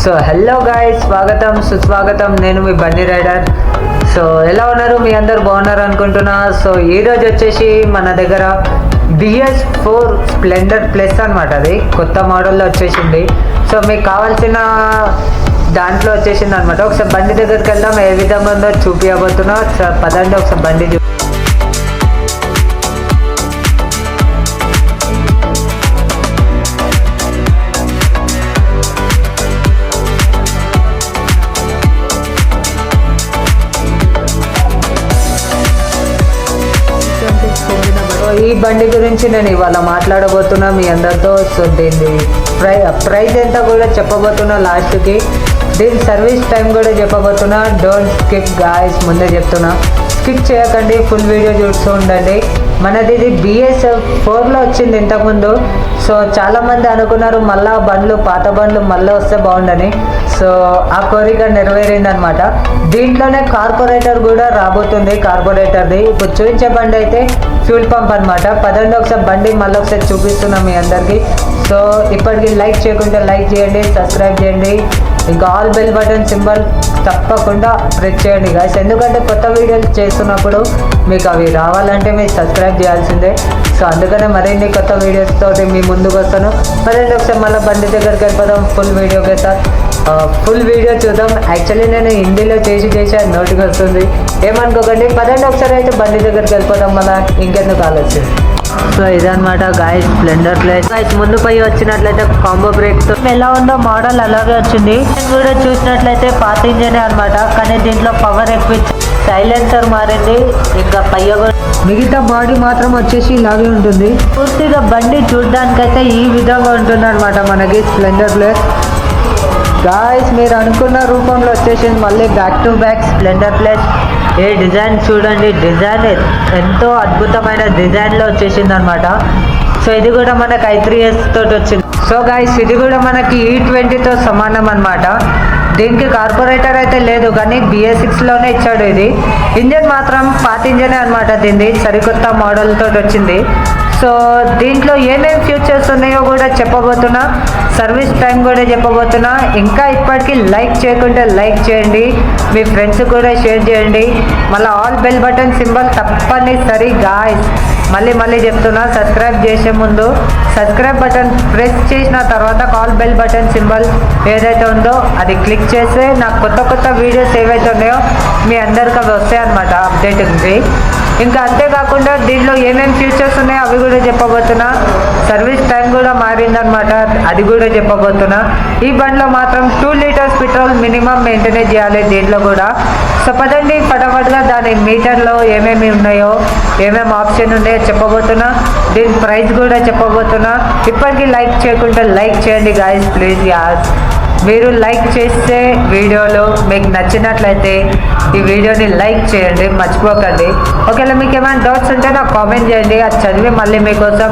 So hello guys, స్వాగతం సుస్వాగతం. నేను మీ బండి రైడర్. సో ఎలా ఉన్నారు? మీ అందరు బాగున్నారు అనుకుంటున్నా. సో ఈరోజు వచ్చేసి మన దగ్గర BS4 స్ప్లెండర్ ప్లస్ అనమాట. అది కొత్త మోడల్లో వచ్చేసింది. సో మీకు కావాల్సిన దాంట్లో వచ్చేసింది అనమాట. ఒకసారి బండి దగ్గరికి వెళ్దాం, ఏ విధంగా ఉందో చూపించబోతున్నా. పదండి ఒకసారి బండి ఈ బండి గురించి నేను ఇవాళ మాట్లాడబోతున్నా మీ అందరితో. సో దీని ప్రైస్ ఎంత కూడా చెప్పబోతున్నా లాస్ట్కి. దీని సర్వీస్ టైం కూడా చెప్పబోతున్నా. డోంట్ స్కిప్ గాయ్స్, ముందే చెప్తున్నా, స్కిప్ చేయకండి, ఫుల్ వీడియో చూస్తూ ఉండండి. మనది ఇది BS4లో వచ్చింది ఇంతకుముందు. సో చాలామంది అనుకున్నారు మళ్ళీ బండ్లు, పాత బండ్లు మళ్ళీ వస్తే బాగుండని. సో ఆ కోరిక నెరవేరిందనమాట. దీంట్లోనే కార్పొరేటర్ కూడా రాబోతుంది. కార్పొరేటర్ది ఇప్పుడు చూపించే బండి అయితే ఫ్యూల్ పంప్ అనమాట. పదండి ఒకసారి బండి మళ్ళీ ఒకసారి చూపిస్తున్నాం మీ అందరికీ. సో ఇప్పటికి లైక్ చేయకుంటే లైక్ చేయండి, సబ్స్క్రైబ్ చేయండి, ఇంకా ఆల్ బెల్ బటన్ సింబల్ తప్పకుండా ప్రెస్ చేయండి గాయ్స్. ఎందుకంటే కొత్త వీడియోలు చేస్తున్నప్పుడు మీకు అవి రావాలంటే మీరు సబ్స్క్రైబ్ చేయాల్సిందే. సో అందుకనే మరిన్ని కొత్త వీడియోస్ తోటి మీ ముందుకు వస్తాను. మరిన్ని ఒకసారి మళ్ళీ బండి దగ్గరికి వెళ్ళిపోదాం. ఫుల్ వీడియోకి సార్, ఫుల్ వీడియో చూద్దాం. యాక్చువల్లీ నేను హిందీలో చేసి అది నోటికి వస్తుంది, ఏమనుకోకండి. పదండి ఒకసారి అయితే బండి దగ్గరికి వెళ్ళిపోదాం, మళ్ళీ ఇంకెందుకు ఆలోచన. సో ఇదనమాట గాయ్స్ స్ప్లెండర్ ప్లస్. గాయ్స్ ముందు పై వచ్చినట్లయితే కాంబో బ్రేక్ తో ఎలా ఉందో మోడల్ అలాగే వచ్చింది. కూడా చూసినట్లయితే పాత ఇంజనే అనమాట, కానీ దీంట్లో పవర్ ఎక్కువ, సైలెన్సర్ మారింది, ఇంకా పయ్య మిగతా బాడీ మాత్రం వచ్చేసి ఇలాగే ఉంటుంది. పూర్తిగా బండి చూడడానికైతే ఈ విధంగా ఉంటుంది అనమాట మనకి స్ప్లెండర్ ప్లస్. గాయ్స్ మీరు అనుకున్న రూపంలో వచ్చేసింది మళ్ళీ back to back Splendor plus. A design చూడండి, డిజైన్ ఎంతో అద్భుతమైన డిజైన్లో వచ్చేసింది అనమాట. సో ఇది కూడా మనకి i3s తోటి వచ్చింది. సో గాయ్స్ ఇది కూడా మనకి E20తో సమానం అనమాట. దీనికి కార్పొరేటర్ అయితే లేదు, కానీ BS6లోనే ఇచ్చాడు. ఇది ఇంజన్ మాత్రం పాత ఇంజనే అనమాట. దీన్ని సరికొత్త మోడల్ తోటి వచ్చింది. సో దీంట్లో ఏమేమి ఫ్యూచర్స్ ఉన్నాయో కూడా చెప్పబోతున్నా, సర్వీస్ టైం కూడా చెప్పబోతున్నా. ఇంకా ఇప్పటికీ లైక్ చేయకుంటే లైక్ చేయండి, మీ ఫ్రెండ్స్ కూడా షేర్ చేయండి. మళ్ళీ ఆల్ బెల్ బటన్ సింబల్ తప్పనిసరి గాయ్స్. మళ్ళీ చెప్తున్నా, సబ్స్క్రైబ్ చేసే ముందు సబ్స్క్రైబ్ బటన్ ప్రెస్ చేసిన తర్వాత కాల్ బెల్ బటన్ సింబల్ ఏదైతే ఉందో అది క్లిక్ చేస్తే నాకు కొత్త వీడియోస్ ఏవైతే ఉన్నాయో మీ అందరికీ అవి వస్తాయి అనమాట, అప్డేట్ ఉంది. ఇంకా అంతేకాకుండా దీంట్లో ఏమేమి ఫీచర్స్ ఉన్నాయో అవి కూడా చెప్పబోతున్నా. సర్వీస్ టైం కూడా మారిందనమాట, అది కూడా చెప్పబోతున్నా. ఈ బండిలో మాత్రం 2 లీటర్స్ పెట్రోల్ మినిమం మెయింటైన్ చేయాలి దీంట్లో కూడా. సో పదండి ఫటాఫట్గా దాని మీటర్లో ఏమేమి ఉన్నాయో, ఏమేమి ఆప్షన్ ఉన్నాయో చెప్పబోతున్నా. దీని ప్రైస్ కూడా చెప్పబోతున్నా. ఇప్పటికీ లైక్ చేయకుంటే లైక్ చేయండి గాయస్, ప్లీజ్ యాస్. మీరు లైక్ చేస్తే వీడియోలు మీకు నచ్చినట్లయితే ఈ వీడియోని లైక్ చేయండి, మర్చిపోకండి. ఒకవేళ మీకు ఏమైనా డౌట్స్ ఉంటే నాకు కామెంట్ చేయండి, అది చదివి మళ్ళీ మీకోసం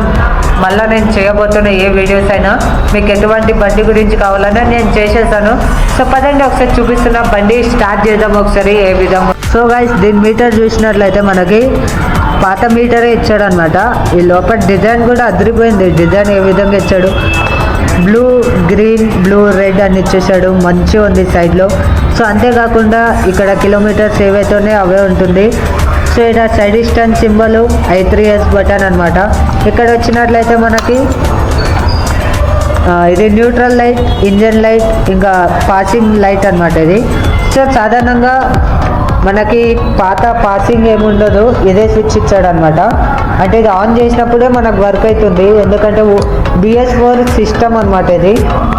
మళ్ళీ నేను చేయబోతున్న ఏ వీడియోస్ అయినా మీకు ఎటువంటి బండి గురించి కావాలన్నా నేను చేసేసాను. సో పదండి ఒకసారి చూపిస్తున్న బండి స్టార్ట్ చేద్దాం ఒకసారి ఏ విధంగా. సో గైస్ దీని మీటర్ చూసినట్లయితే మనకి పాత మీటరే ఇచ్చాడు అనమాట. ఈ లోపల డిజైన్ కూడా అదిరిపోయింది. డిజైన్ ఏ విధంగా ఇచ్చాడు, బ్లూ గ్రీన్ బ్లూ రెడ్ అని ఇచ్చేసాడు, మంచిగా ఉంది సైడ్లో. సో అంతేకాకుండా ఇక్కడ కిలోమీటర్స్ ఏవైతే ఉన్నాయో అవే ఉంటుంది. సో ఇక్కడ side distance symbol i3s button అనమాట. ఇక్కడ వచ్చినట్లయితే మనకి ఇది న్యూట్రల్ లైట్, ఇంజన్ లైట్, ఇంకా పాసింగ్ లైట్ అనమాట ఇది. సో సాధారణంగా మనకి పాత పాసింగ్ ఏముండదు, ఇదే స్విచ్ ఇచ్చాడు అనమాట. అంటే ఇది ఆన్ చేసినప్పుడే మనకు వర్క్ అవుతుంది, ఎందుకంటే BS4 సిస్టమ్ అనమాట. ఇది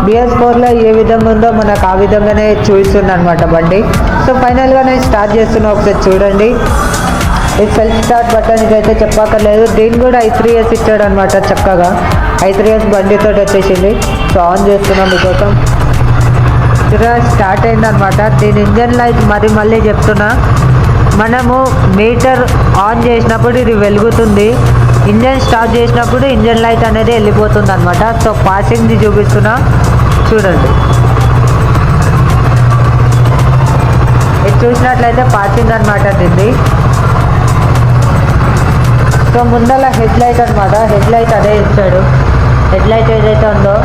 BS4లో ఏ విధంగా ఉందో మనకు ఆ విధంగానే చూపిస్తుంది అనమాట బండి. సో ఫైనల్గా నేను స్టార్ట్ చేస్తున్నా, ఒకసారి చూడండి. ఇది సెల్ఫ్ స్టార్ట్ బటన్, ఇదైతే చెప్పక్కర్లేదు. దీన్ని కూడా i3s ఇచ్చాడు అనమాట. చక్కగా i3s బండితో వచ్చేసింది. సో ఆన్ చేస్తున్నాం మీకోసం. స్టార్ట్ అయిందనమాట. దీని ఇంజన్ లైట్ మళ్ళీ చెప్తున్నా, మనము మీటర్ ఆన్ చేసినప్పుడు ఇది వెలుగుతుంది, ఇంజన్ స్టార్ట్ చేసినప్పుడు ఇంజన్ లైట్ అనేది వెళ్ళిపోతుంది అనమాట. సో పాసింగ్ది చూపిస్తున్నా చూడండి. ఇది చూసినట్లయితే పాసింగ్ అనమాట దీన్ని. సో ముందల హెడ్ లైట్ అనమాట, హెడ్ లైట్ అదే ఇచ్చాడు. హెడ్ లైట్ ఏదైతే ఉందో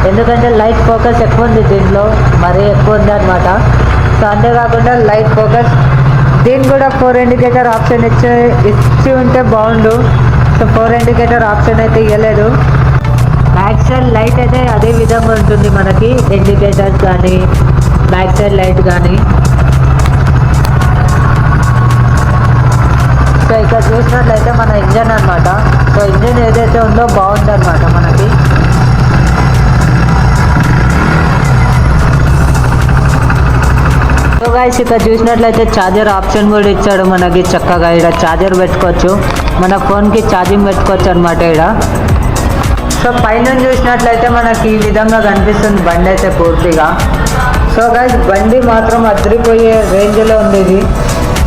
ఎందుకంటే లైట్ ఫోకస్ ఎక్కువ ఉంది దీంట్లో, మరీ ఎక్కువ ఉంది అనమాట. సో అంతేకాకుండా లైట్ ఫోకస్ దీన్ని కూడా 4 ఇండికేటర్ ఆప్షన్ ఇచ్చి ఉంటే బాగుండు. సో 4 ఇండికేటర్ ఆప్షన్ అయితే ఇవ్వలేదు. బ్యాక్ సైడ్ లైట్ అయితే అదే విధంగా ఉంటుంది మనకి, ఇండికేటర్స్ కానీ బ్యాక్ సైడ్ లైట్ కానీ. సో ఇక్కడ చూసినట్లయితే మన ఇంజన్ అనమాట. సో ఇంజన్ ఏదైతే ఉందో బాగుంది అనమాట మనకి. సో గైస్ ఇక్కడ చూసినట్లయితే ఛార్జర్ ఆప్షన్ కూడా ఇచ్చాడు మనకి చక్కగా. ఇక్కడ ఛార్జర్ పెట్టుకోవచ్చు, మన ఫోన్కి ఛార్జింగ్ పెట్టుకోవచ్చు అనమాట ఇక్కడ. సో పైన చూసినట్లయితే మనకి ఈ విధంగా కనిపిస్తుంది బండి అయితే పూర్తిగా. సో గైస్ బండి మాత్రం అదిరిపోయే రేంజ్లో ఉంది ఇది.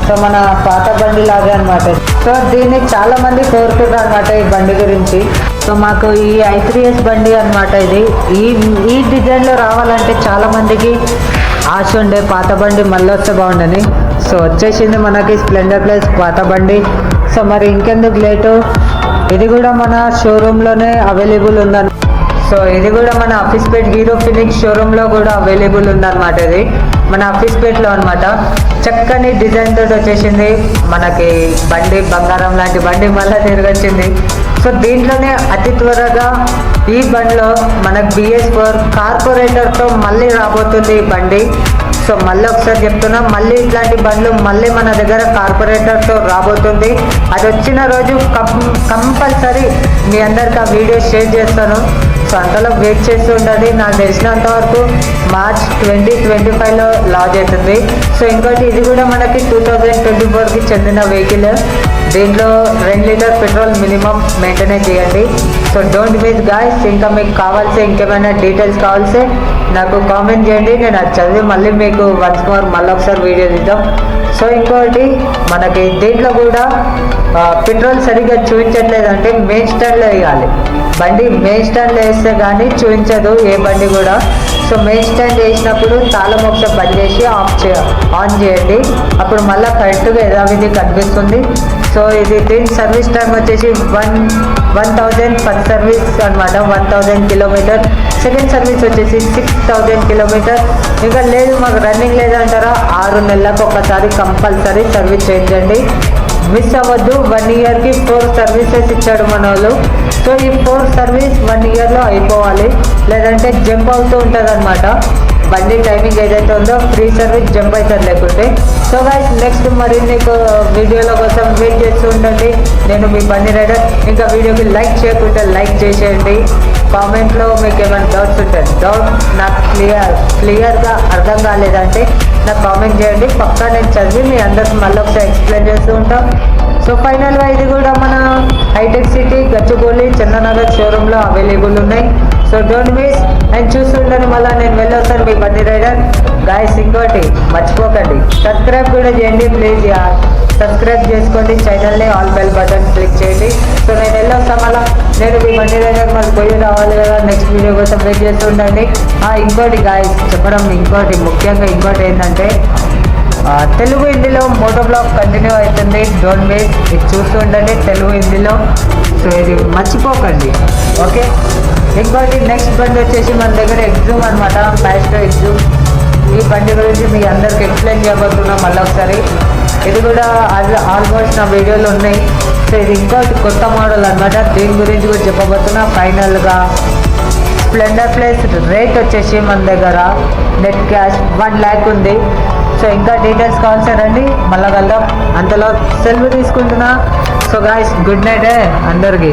సో మన పాత బండి లాగే అనమాట. సో దీన్ని చాలా మంది కోరుకుంటారు అనమాట ఈ బండి గురించి. సో మాకు ఈ i3s బండి అనమాట ఇది. ఈ డిజైన్లో రావాలంటే చాలా మందికి ఆశ ఉండే పాత బండి మళ్ళీ వస్తే బాగుండని. సో వచ్చేసింది మనకి స్ప్లెండర్ ప్లస్ పాత బండి. సో మరి ఇంకెందుకు లేటు, ఇది కూడా మన షోరూంలోనే అవైలబుల్ ఉందన్నమాట. సో ఇది కూడా మన అఫీస్పేట్ హీరో ఫినిక్స్ షోరూంలో కూడా అవైలబుల్ ఉందన్నమాట. ఇది మన అఫీస్పేట్లో అనమాట. చక్కని డిజైన్ తోటి వచ్చేసింది మనకి బండి, బంగారం లాంటి బండి మళ్ళీ తిరిగొచ్చింది. సో దీంట్లోనే అతి త్వరగా ఈ బండిలో మనకు BS4 కార్పొరేటర్తో మళ్ళీ రాబోతుంది ఈ బండి. సో మళ్ళీ ఒకసారి చెప్తున్నా, మళ్ళీ ఇట్లాంటి బండ్లు మళ్ళీ మన దగ్గర కార్పొరేటర్తో రాబోతుంది. అది వచ్చిన రోజు కంపల్సరీ మీ అందరికి ఆ వీడియో షేర్ చేస్తాను. సో అంతలో వెయిట్ చేస్తూ ఉండండి. నాకు తెలిసినంత వరకు మార్చ్ 2025లో లాంచ్ అవుతుంది. సో ఇంకోటి ఇది కూడా మనకి 2024కి చెందిన వెహికల్. దీంట్లో 2 లీటర్ పెట్రోల్ మినిమం మెయింటైన్ చేయండి. So don't miss guys. ఇంకా మీకు కావాల్సి ఇంకేమైనా డీటెయిల్స్ కావాల్సి నాకు కామెంట్ చేయండి, నేను అది చదివి మళ్ళీ మీకు వన్స్ మోర్ మళ్ళీ ఒకసారి వీడియో తీద్దాం. సో ఇంకోటి మనకి దీంట్లో కూడా పెట్రోల్ సరిగ్గా చూపించట్లేదంటే మెయిన్ స్టాండ్లో వేయాలి. బండి మెయిన్ స్టాండ్లో వేస్తే కానీ చూపించదు ఏ బండి కూడా. సో మెయిన్ స్టాండ్ వేసినప్పుడు తాళం ఒకసారి బంద్ చేసి ఆన్ చేయండి, అప్పుడు మళ్ళీ కరెక్ట్గా యథావిధి కనిపిస్తుంది. సో ఇది దీని సర్వీస్ టైం వచ్చేసి 1000 ఫస్ట్ సర్వీస్ అనమాట, 1000 కిలోమీటర్. సెకండ్ సర్వీస్ వచ్చేసి 6000 కిలోమీటర్. ఇంకా లేదు మాకు రన్నింగ్ లేదంటారా, 6 నెలలకు ఒకసారి కంపల్సరీ సర్వీస్ చేయించండి. మిస్ అవ్వద్దు. 1 ఇయర్కి 4 సర్వీసెస్ ఇచ్చాడు మన వాళ్ళు. సో ఈ 4 సర్వీస్ 1 ఇయర్లో అయిపోవాలి, లేదంటే జంప్ అవుతూ ఉంటుంది అనమాట. బండి టైమింగ్ ఏదైతే ఉందో ఫ్రీ సర్వీస్ జంప్ అవుతుంది లేకుంటే. సో గైస్ నెక్స్ట్ మరిన్ని వీడియోల కోసం వెయిట్ చేస్తూ ఉండండి. నేను మీ బండి రైడర్. ఇంకా వీడియోకి లైక్ చేయకుంటే లైక్ చేసేయండి. కామెంట్లో మీకు ఏమైనా డౌట్స్ ఉంటే నాకు క్లియర్గా అర్థం కాలేదంటే నాకు కామెంట్ చేయండి, పక్కా నేను చదివి మీ అందరికి మళ్ళీ ఒకసారి ఎక్స్ప్లెయిన్ చేస్తూ ఉంటాం. సో ఫైనల్గా ఇది కూడా మన హైటెక్ సిటీ గచ్చిబౌలి చందనగర్ షోరూంలో అవైలబుల్ ఉన్నాయి. సో డోంట్ మిస్ అండ్ చూస్తుండని మళ్ళీ నేను వెళ్ళొస్తాను మీ బండి రైడర్. గాయస్ ఇంకోటి మర్చిపోకండి, సబ్స్క్రైబ్ కూడా చేయండి ప్లీజ్. సబ్స్క్రైబ్ చేసుకోండి ఛానల్ని, ఆల్ బెల్ బటన్ క్లిక్ చేయండి. సో నేను వెళ్ళొస్తాను మళ్ళీ, నేను మీ బండి రైడర్ మళ్ళీ పోయి రావాలి కదా. నెక్స్ట్ వీడియో కోసం వెయిట్ చేస్తూ ఉండండి. ఇంకోటి గాయస్ చెప్పడం, ముఖ్యంగా ఇంకోటి ఏంటంటే తెలుగు హిందీలో మోటో బ్లాగ్ కంటిన్యూ అవుతుంది. డోంట్ మిస్, ఇది చూస్తూ ఉండండి తెలుగు హిందీలో. సో ఇది మర్చిపోకండి, ఓకే. ఇంకోటి నెక్స్ట్ బండి వచ్చేసి మన దగ్గర ఎగ్జూమ్ అనమాట, మ్యాస్ట్రో ఎగ్జూమ్. ఈ బండి గురించి మీ అందరికి ఎక్స్ప్లెయిన్ చేయబోతున్నాం మళ్ళీ ఒకసారి. ఇది కూడా ఆల్మోస్ట్ నా వీడియోలో ఉన్నాయి. సో ఇది ఇంకోటి కొత్త మోడల్ అనమాట, దీని గురించి కూడా చెప్పబోతున్నా. ఫైనల్గా స్ప్లెండర్ ప్లస్ రేట్ వచ్చేసి మన దగ్గర నెట్ క్యాష్ 1 lakh ఉంది. సో ఇంకా డీటెయిల్స్ కావాలి రండి, మళ్ళీ వెళ్దాం. అంతలో సెలవు తీసుకుంటున్నా. సో గాయ్స్ గుడ్ నైట్ అందరికి.